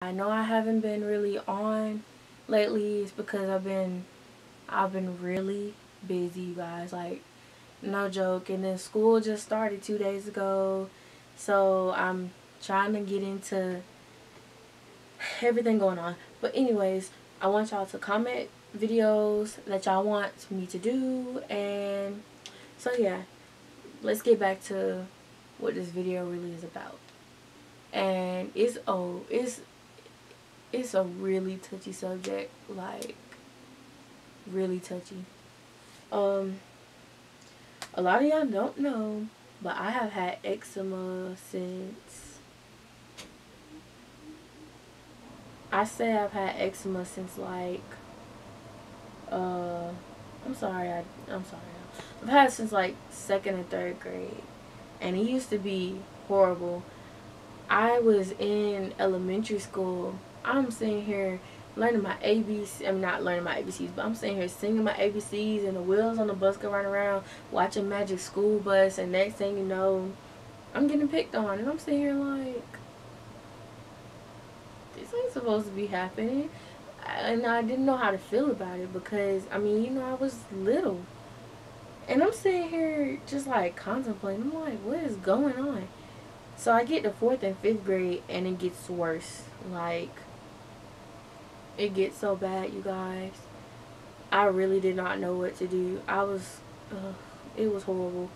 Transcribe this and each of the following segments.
I know I haven't been really on lately. It's because I've been really busy, you guys. Like, no joke. And then school just started 2 days ago, so I'm trying to get into everything going on. But anyways, I want y'all to comment videos that y'all want me to do, and so yeah, let's get back to what this video really is about. And it's a really touchy subject, like really touchy. Um, a lot of y'all don't know, but I have had eczema since, I say I've had eczema since like, uh, I'm sorry. I've had it since like second and third grade, and it used to be horrible. I was in elementary school. I'm sitting here learning my ABCs. I'm not learning my ABCs, but I'm sitting here singing my ABCs, and the wheels on the bus go run around, watching Magic School Bus, and next thing you know, I'm getting picked on, and I'm sitting here like, this ain't supposed to be happening. And I didn't know how to feel about it because, I mean, I was little. And I'm sitting here just like contemplating. I'm like, what is going on? So I get to 4th and 5th grade and it gets worse. Like, it gets so bad, you guys. I really did not know what to do. It was horrible.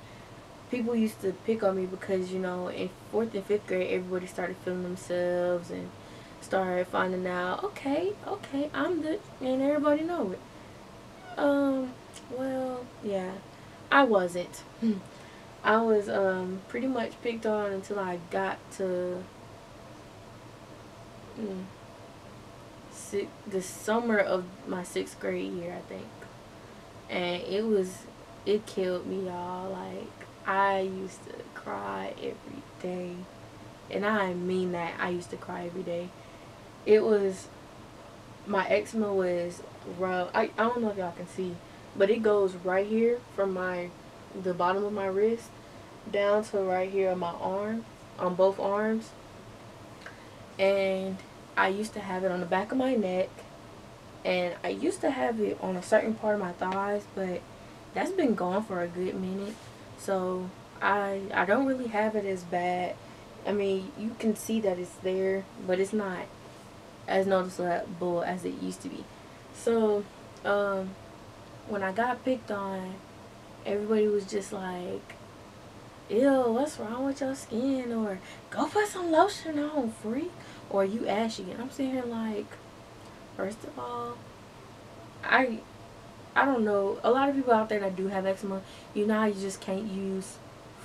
People used to pick on me because, in 4th and 5th grade, everybody started feeling themselves and started finding out, okay, I'm the, and everybody know it. Well, yeah, I wasn't. I was pretty much picked on until I got to the summer of my 6th grade year, I think. And it killed me, y'all. Like, I used to cry every day. And I mean that. I used to cry every day. My eczema was rough. I don't know if y'all can see, but it goes right here from the bottom of my wrist down to right here on my arm, on both arms. And I used to have it on the back of my neck, and I used to have it on a certain part of my thighs, but that's been gone for a good minute. So I don't really have it as bad. I mean, you can see that it's there, but it's not as noticeable as it used to be. So when I got picked on, everybody was just like, ew, what's wrong with your skin? Or go put some lotion on, freak. Or you ashy. And I'm sitting here like, first of all, I don't know. A lot of people out there that do have eczema, you know how you just can't use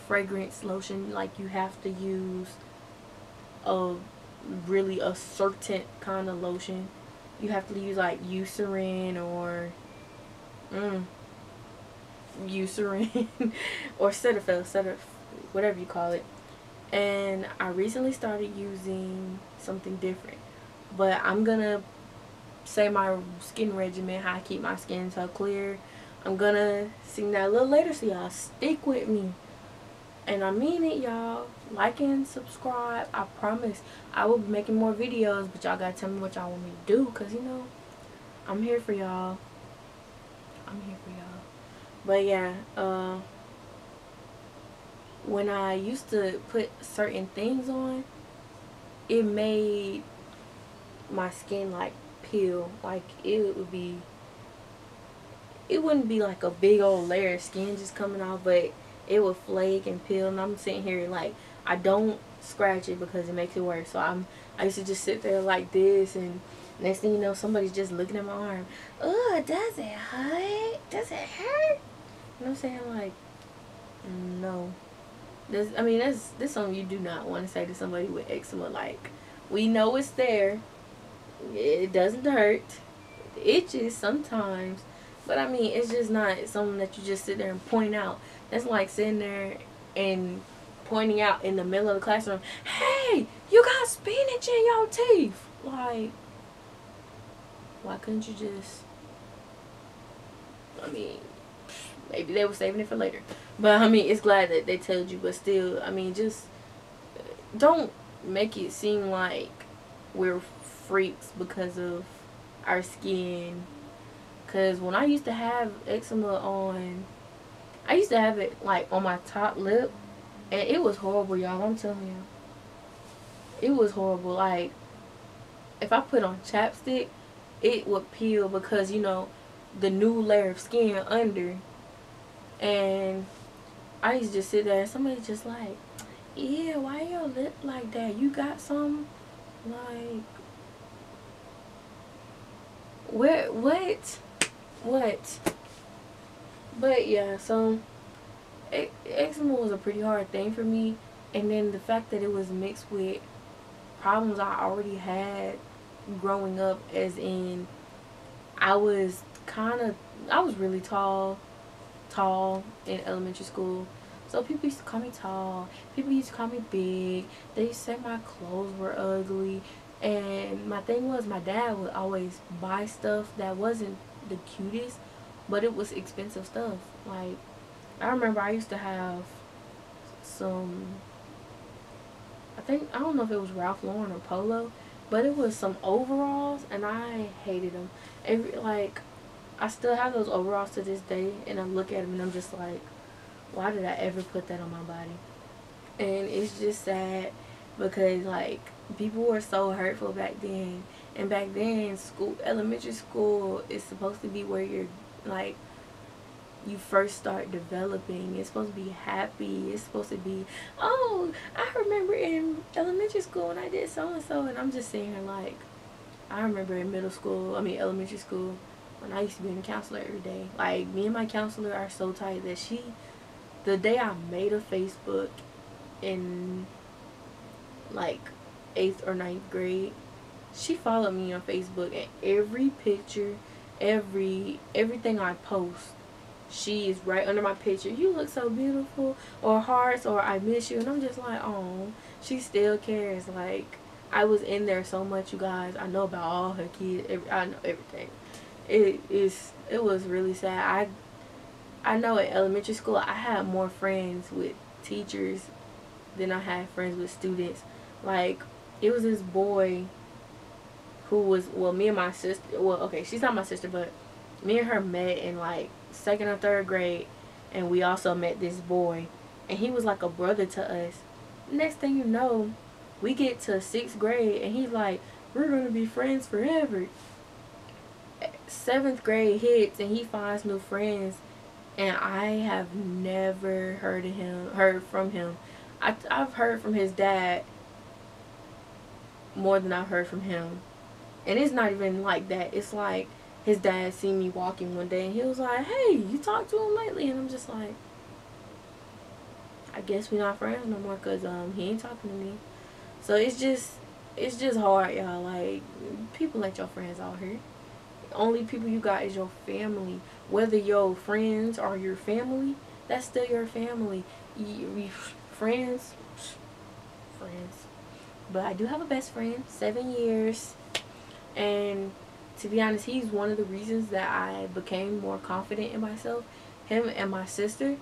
fragrance lotion. Like, you have to use a certain kind of lotion. You have to use like Eucerin or Eucerin or Cetaphil, whatever you call it. And I recently started using something different, but I'm gonna say my skin regimen, how I keep my skin so clear. I'm gonna sing that a little later, so y'all stick with me. And I mean it, y'all. Like and subscribe. I promise I will be making more videos, but y'all gotta tell me what y'all want me to do, because I'm here for y'all. But yeah, when I used to put certain things on, it made my skin like peel. Like, it wouldn't be like a big old layer of skin just coming off, but it would flake and peel. And I'm sitting here like, I don't scratch it because it makes it worse. So I used to just sit there like this, and next thing you know, somebody's just looking at my arm. Oh, does it hurt? Does it hurt? And I'm saying like, no. This something you do not want to say to somebody with eczema. Like, we know it's there. It doesn't hurt. It itches sometimes. But I mean, it's just not something that you just sit there and point out. That's like sitting there and pointing out in the middle of the classroom, hey, you got spinach in your teeth. Like, why couldn't you just, I mean, maybe they were saving it for later. But I mean, it's glad that they told you, but still, I mean, just don't make it seem like we're freaks because of our skin. Because when I used to have eczema on, I used to have it like on my top lip, and it was horrible, y'all. I'm telling you, it was horrible. Like, if I put on chapstick, it would peel because, you know, the new layer of skin under. And I used to just sit there and somebody just like, yeah, why your lip like that? You got some, like, where, what? But yeah, so eczema was a pretty hard thing for me. And then the fact that it was mixed with problems I already had growing up, as in I was really tall in elementary school. So people used to call me tall. People used to call me big. They used to say my clothes were ugly. And my thing was, my dad would always buy stuff that wasn't the cutest, but it was expensive stuff. Like, I remember I used to have some, I don't know if it was Ralph Lauren or Polo, but it was some overalls, and I hated them. Like, I still have those overalls to this day, and I look at them and I'm just like, why did I ever put that on my body? And it's just sad because, like, people were so hurtful back then. And back then, elementary school is supposed to be where you're, like, you first start developing. It's supposed to be happy. It's supposed to be, oh, I remember in elementary school when I did so and so. And I'm just sitting here like, I remember in elementary school, when I used to be in a counselor every day. Like, me and my counselor are so tight that the day I made a Facebook in like 8th or 9th grade, she followed me on Facebook, and every picture, everything I post, she is right under my picture. You look so beautiful, or hearts, or I miss you. And I'm just like, oh, she still cares. Like, I was in there so much, you guys. I know about all her kids. I know everything. It was really sad. I know at elementary school I had more friends with teachers than I had friends with students. Like, it was this boy who was, well, me and my sister, well, okay, she's not my sister, but me and her met in like 2nd or 3rd grade, and we also met this boy, and he was like a brother to us. Next thing you know, we get to 6th grade, and he's like, we're gonna be friends forever. 7th grade hits, and he finds new friends, and I have never heard from him. I've heard from his dad more than I've heard from him. And it's not even like that. It's like his dad seen me walking one day, and he was like, hey, you talked to him lately? And I'm just like, I guess we're not friends no more, because he ain't talking to me. So it's just hard, y'all. Like, people ain't your friends out here. The only people you got is your family. Whether your friends are your family, that's still your family. Friends. But I do have a best friend, 7 years. And to be honest, he's one of the reasons that I became more confident in myself. Him and my sister.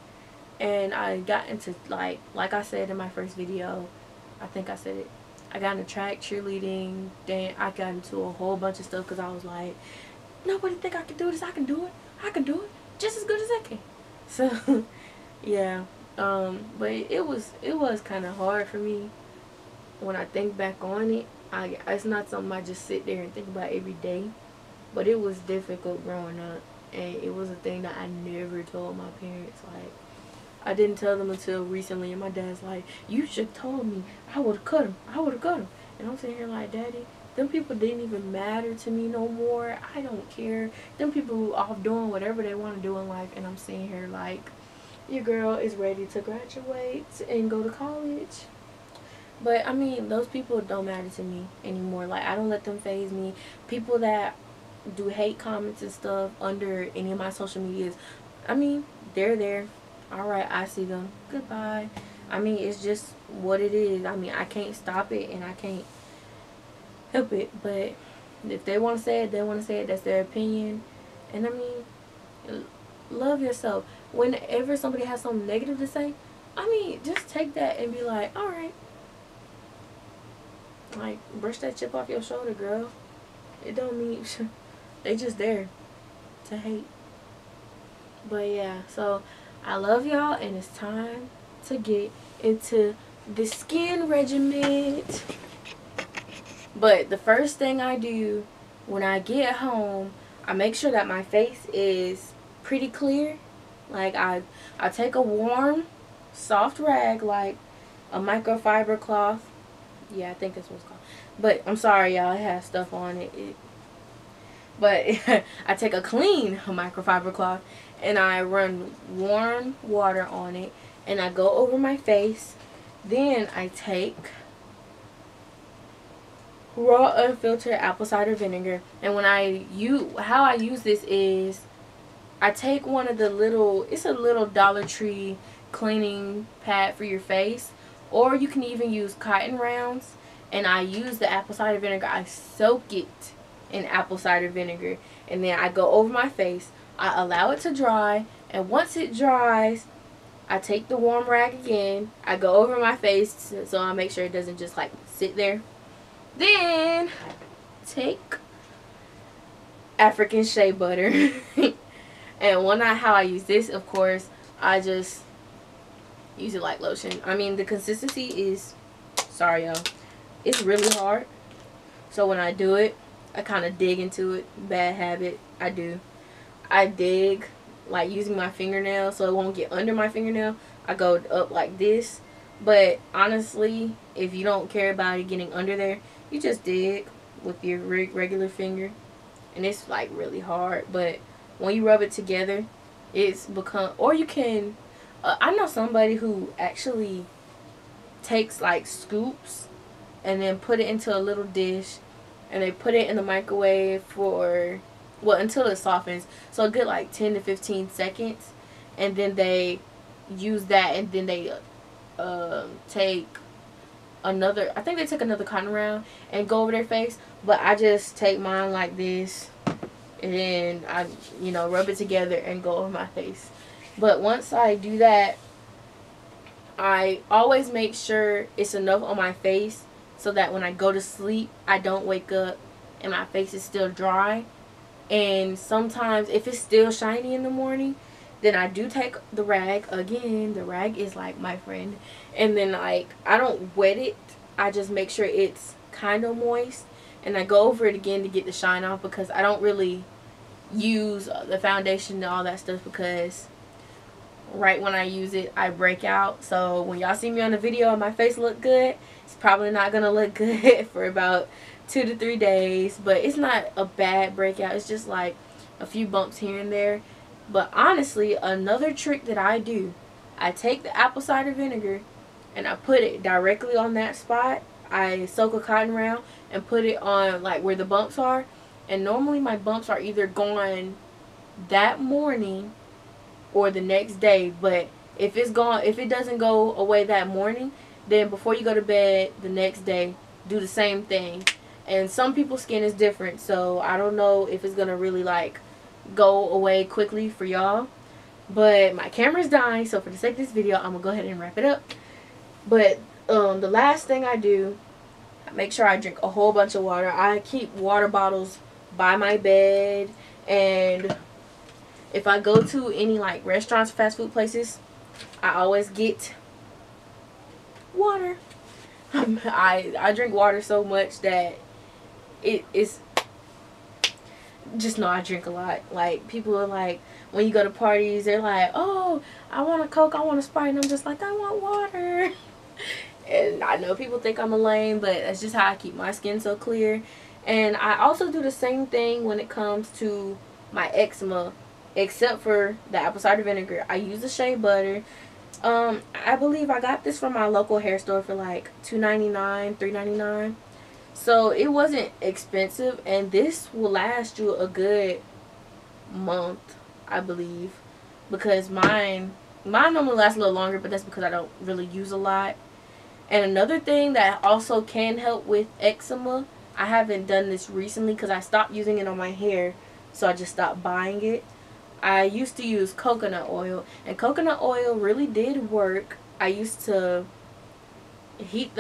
And I got into, like I said in my first video, I think I said it, I got into track, cheerleading, then I got into a whole bunch of stuff because I was like, nobody think I can do this. I can do it just as good as I can. So yeah, but it was kind of hard for me when I think back on it. It's not something I just sit there and think about every day, but it was difficult growing up, and it was a thing that I never told my parents. Like, I didn't tell them until recently, and my dad's like, you should have told me. I would have cut him. And I'm sitting here like, Daddy, them people didn't even matter to me no more. I don't care. Them people off doing whatever they want to do in life, and I'm sitting here like, your girl is ready to graduate and go to college. But I mean, those people don't matter to me anymore. Like, I don't let them faze me. People that do hate comments and stuff under any of my social medias, I mean, they're there. Alright, I see them. Goodbye. I mean, it's just what it is. I mean, I can't stop it, and I can't help it. But if they want to say it, they want to say it. That's their opinion. And I mean, love yourself. Whenever somebody has something negative to say, I mean, just take that and be like, alright. Like, brush that chip off your shoulder, girl. It don't mean they just there to hate. But yeah, so I love y'all, and it's time to get into the skin regimen. But the first thing I do when I get home, I make sure that my face is pretty clear. Like, I take a warm, soft rag, like a microfiber cloth. Yeah, I think that's what it's called. But I'm sorry, y'all, it has stuff on it. But I take a clean microfiber cloth and I run warm water on it and I go over my face. Then I take raw unfiltered apple cider vinegar, and how I use this is I take one of the it's a little Dollar Tree cleaning pad for your face, or you can even use cotton rounds, and I use the apple cider vinegar. I soak it in apple cider vinegar, and then I go over my face. I allow it to dry, and once it dries, I take the warm rag again. I go over my face so I make sure it doesn't just like sit there. Then take African shea butter. And how I use this, of course, I just use it like lotion. I mean, the consistency is, sorry y'all, it's really hard. So when I do it, I kind of dig into it. Bad habit, I do. I dig like using my fingernail so it won't get under my fingernail. I go up like this. But honestly, if you don't care about it getting under there, you just dig with your regular finger. And it's like really hard. But when you rub it together, it's become, or you can, I know somebody who actually takes like scoops and then put it into a little dish and they put it in the microwave for, well, until it softens. So a good like 10 to 15 seconds. And then they use that, and then they take another, I think they took another cotton round and go over their face. But I just take mine like this, and then I, rub it together and go over my face. But once I do that, I always make sure it's enough on my face so that when I go to sleep, I don't wake up and my face is still dry. And sometimes if it's still shiny in the morning, then I do take the rag. Again, the rag is like my friend. And then like, I don't wet it. I just make sure it's kind of moist. And I go over it again to get the shine off, because I don't really use the foundation and all that stuff, because right when I use it, I break out. So when y'all see me on the video and my face look good, it's probably not going to look good for about 2 to 3 days. But it's not a bad breakout. It's just like a few bumps here and there. But honestly, another trick that I do, I take the apple cider vinegar and I put it directly on that spot. I soak a cotton round and put it on like where the bumps are. And normally my bumps are either gone that morning or the next day. But if it's gone, if it doesn't go away that morning, then before you go to bed the next day, do the same thing. And some people's skin is different, so I don't know if it's gonna really like go away quickly for y'all. But my camera's dying, so for the sake of this video, I'm gonna go ahead and wrap it up. But the last thing I do, I make sure I drink a whole bunch of water. I keep water bottles by my bed, and if I go to any like restaurants, fast food places, I always get water. I drink water so much that it's just know I drink a lot. Like, people are like, when you go to parties, they're like, oh, I want a Coke, I want a Sprite, and I'm just like, I want water. And I know people think I'm a lame, but that's just how I keep my skin so clear. And I also do the same thing when it comes to my eczema, except for the apple cider vinegar. I use the shea butter. I believe I got this from my local hair store for like $2.99, $3.99. So it wasn't expensive, and this will last you a good month, I believe, because mine normally lasts a little longer, but that's because I don't really use a lot. And another thing that also can help with eczema, I haven't done this recently because I stopped using it on my hair, so I just stopped buying it. I used to use coconut oil, and coconut oil really did work. I used to heat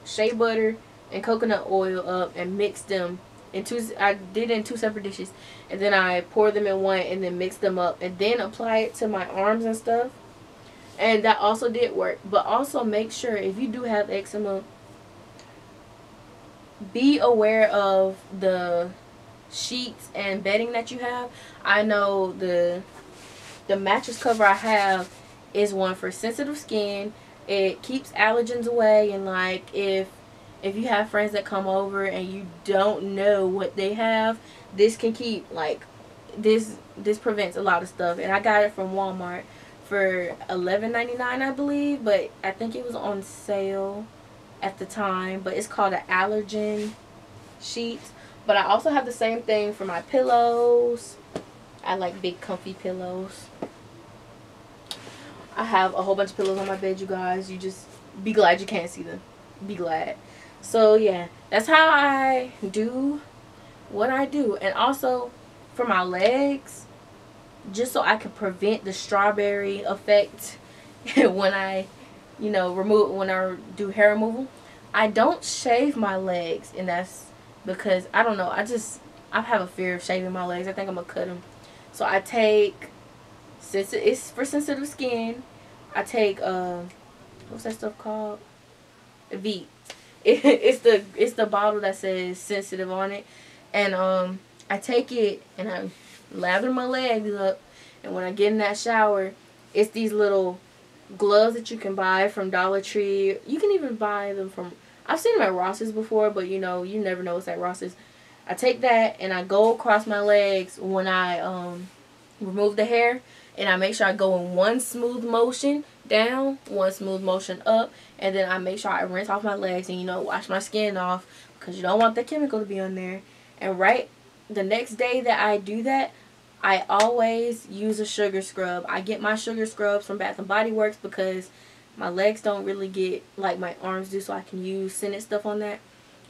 shea butter and coconut oil up and mix them in two. I did it in two separate dishes, and then I pour them in one and then mix them up and then apply it to my arms and stuff. And that also did work. But also make sure if you do have eczema, be aware of the sheets and bedding that you have. I know the mattress cover I have is one for sensitive skin. It keeps allergens away, and like if you have friends that come over and you don't know what they have, this can keep like this prevents a lot of stuff. And I got it from Walmart for $11.99, I believe, but I think it was on sale at the time. But it's called an allergen sheet. But I also have the same thing for my pillows. I like big comfy pillows. I have a whole bunch of pillows on my bed, you guys. You just be glad you can't see them. Be glad. So yeah, that's how I do what I do. And also for my legs, just so I can prevent the strawberry effect when I, when I do hair removal, I don't shave my legs. And that's because, I don't know, I have a fear of shaving my legs. I think I'm going to cut them. So I take, since it's for sensitive skin, I take, what's that stuff called? Veet. It's the bottle that says sensitive on it. And I take it and I lather my legs up. And when I get in that shower, it's these little gloves that you can buy from Dollar Tree. You can even buy them from, I've seen them at Ross's before, but you never know what's at Ross's. I take that and I go across my legs when I remove the hair, and I make sure I go in one smooth motion down, one smooth motion up, and then I make sure I rinse off my legs and wash my skin off, because you don't want the chemical to be on there. And right the next day that I do that, I always use a sugar scrub. I get my sugar scrubs from Bath and Body Works because my legs don't really get like my arms do, so I can use scented stuff on that.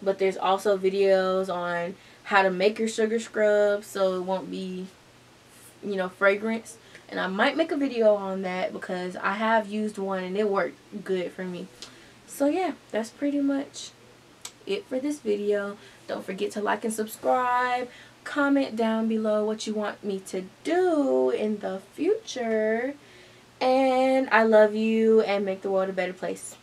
But there's also videos on how to make your sugar scrub so it won't be, fragrance. And I might make a video on that because I have used one and it worked good for me. So yeah, that's pretty much it for this video. Don't forget to like and subscribe. Comment down below what you want me to do in the future. And I love you, and make the world a better place.